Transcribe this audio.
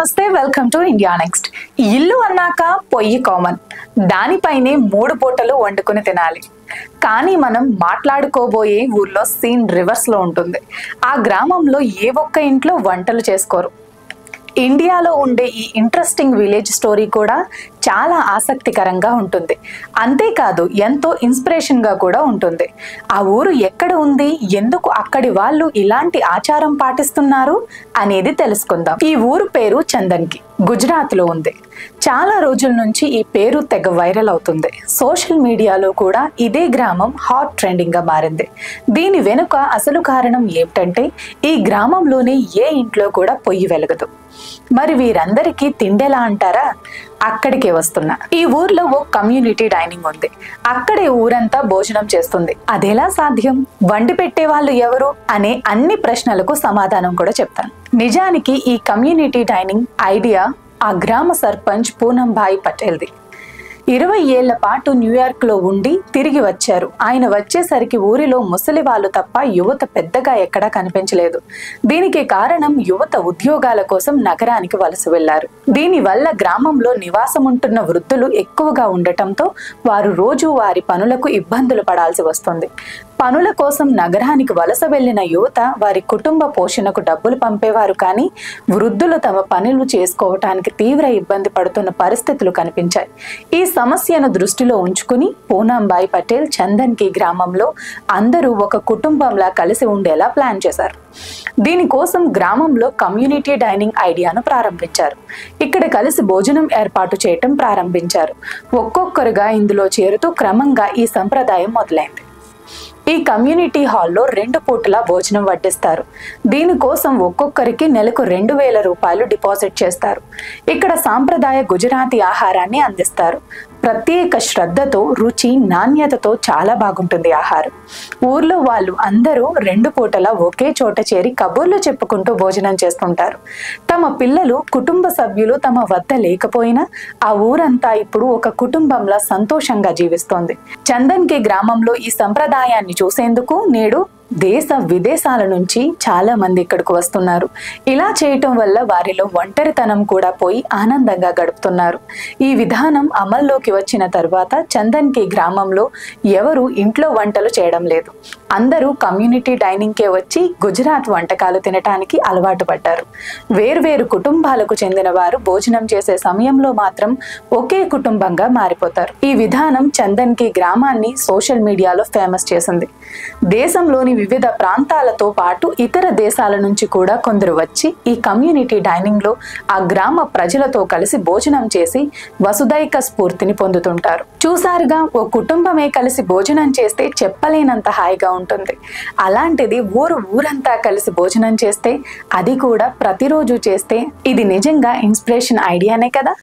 నమస్తే welcome to India next. ఇల్లు అన్నాక పొయ్యి కామన్, దానిపైనే 3 పూటలు వండుకొని తినాలి. కానీ మనం మాట్లాడుకోబోయే ఊర్లో సీన్ రివర్స్ లో ఉంటుంది. ఆ గ్రామంలో ఏ ఒక్క ఇంట్లో వంటలు చేసుకోరు. ఇండియాలో ఉండే ఈ ఇంట్రెస్టింగ్ విలేజ్ స్టోరీ కూడా చాలా ఆసక్తికరంగా ఉంటుంది. అంతేకాదు ఎంతో ఇన్స్పిరేషన్ గా కూడా ఉంటుంది. ఆ ఊరు ఎక్కడ ఉంది, ఎందుకు అక్కడి వాళ్ళు ఇలాంటి ఆచారం పాటిస్తున్నారు అనేది తెలుసుకుందాం. ఈ ఊరు పేరు చందన్కి, గుజరాత్ లో ఉంది. చాలా రోజుల నుంచి ఈ పేరు తెగ వైరల్ అవుతుంది. సోషల్ మీడియాలో కూడా ఇదే గ్రామం హాట్ ట్రెండింగ్ గా మారింది. దీని వెనుక అసలు కారణం ఏమిటంటే ఈ గ్రామంలోనే ఏ ఇంట్లో కూడా పొయ్యి వెలగదు. మరి వీరందరికీ తిండెలా అంటారా? అక్కడికే వస్తున్నా. ఈ ఊర్లో ఓ కమ్యూనిటీ డైనింగ్ ఉంది. అక్కడే ఊరంతా భోజనం చేస్తుంది. అదెలా సాధ్యం? వండి పెట్టే వాళ్ళు ఎవరు అనే అన్ని ప్రశ్నలకు సమాధానం కూడా చెప్తాను. నిజానికి ఈ కమ్యూనిటీ డైనింగ్ ఐడియా ఆ గ్రామ సర్పంచ్ పూనంభాయ్ పటేల్ది. 20 ఏళ్ల పాటు న్యూయార్క్ లో ఉండి తిరిగి వచ్చారు. ఆయన వచ్చేసరికి ఊరిలో ముసలి వాళ్ళు తప్ప యువత పెద్దగా ఎక్కడా కనిపించలేదు. దీనికి కారణం యువత ఉద్యోగాల కోసం నగరానికి వలస వెళ్లారు. దీనివల్ల గ్రామంలో నివాసం ఉంటున్న వృద్ధులు ఎక్కువగా ఉండటంతో వారు రోజు వారి పనులకు ఇబ్బందులు పడాల్సి వస్తుంది. పనుల కోసం నగరానికి వలస వెళ్లిన యువత వారి కుటుంబ పోషణకు డబ్బులు పంపేవారు, కానీ వృద్ధులు తమ పనులు చేసుకోవటానికి తీవ్ర ఇబ్బంది పడుతున్న పరిస్థితులు కనిపించాయి. ఈ సమస్యను దృష్టిలో ఉంచుకుని పూనంభాయ్ పటేల్ చందన్కి గ్రామంలో అందరూ ఒక కుటుంబంలా కలిసి ఉండేలా ప్లాన్ చేశారు. దీనికోసం గ్రామంలో కమ్యూనిటీ డైనింగ్ ఐడియాను ప్రారంభించారు. ఇక్కడ కలిసి భోజనం ఏర్పాటు చేయటం ప్రారంభించారు. ఒక్కొక్కరుగా ఇందులో చేరుతూ క్రమంగా ఈ సంప్రదాయం మొదలైంది. ఈ కమ్యూనిటీ హాల్లో 2 పూటలా భోజనం వడ్డిస్తారు. దీనికోసం ఒక్కొక్కరికి నెలకు 2000 రూపాయలు డిపాజిట్ చేస్తారు. ఇక్కడ సాంప్రదాయ గుజరాతీ ఆహారాన్ని అందిస్తారు. ప్రత్యేక శ్రద్ధతో, రుచి, నాణ్యతతో చాలా బాగుంటుంది ఆహారం. ఊర్లో వాళ్ళు అందరూ 2 పూటలా ఒకే చోట చేరి కబుర్లు చెప్పుకుంటూ భోజనం చేస్తుంటారు. తమ పిల్లలు, కుటుంబ సభ్యులు తమ వద్ద లేకపోయినా ఆ ఊరంతా ఇప్పుడు ఒక కుటుంబంలా సంతోషంగా జీవిస్తోంది. చందన్కి గ్రామంలో ఈ సంప్రదాయాన్ని చూసేందుకు నేడు దేశ విదేశాల నుంచి చాలా మంది ఇక్కడికి వస్తున్నారు. ఇలా చేయటం వల్ల వారిలో ఒంటరితనం కూడా పోయి ఆనందంగా గడుపుతున్నారు. ఈ విధానం అమల్లోకి వచ్చిన తర్వాత చందన్కి గ్రామంలో ఎవరు ఇంట్లో వంటలు చేయడం లేదు. అందరూ కమ్యూనిటీ డైనింగ్కే వచ్చి గుజరాత్ వంటకాలు తినటానికి అలవాటు పడ్డారు. వేర్వేరు కుటుంబాలకు చెందిన వారు భోజనం చేసే సమయంలో మాత్రం ఒకే కుటుంబంగా మారిపోతారు. ఈ విధానం చందన్కి గ్రామాన్ని సోషల్ మీడియాలో ఫేమస్ చేసింది. దేశంలోని వివిధ ప్రాంతాలతో పాటు ఇతర దేశాల నుంచి కూడా కొందరు వచ్చి ఈ కమ్యూనిటీ డైనింగ్ లో ఆ గ్రామ ప్రజలతో కలిసి భోజనం చేసి వసుదైక స్ఫూర్తిని పొందుతుంటారు. చూసారుగా, ఓ కుటుంబమే కలిసి భోజనం చేస్తే చెప్పలేనంత హాయిగా ఉంటుంది. అలాంటిది ఊరంతా కలిసి భోజనం చేస్తే, అది కూడా ప్రతిరోజు చేస్తే, ఇది నిజంగా ఇన్స్పిరేషన్ ఐడియానే కదా.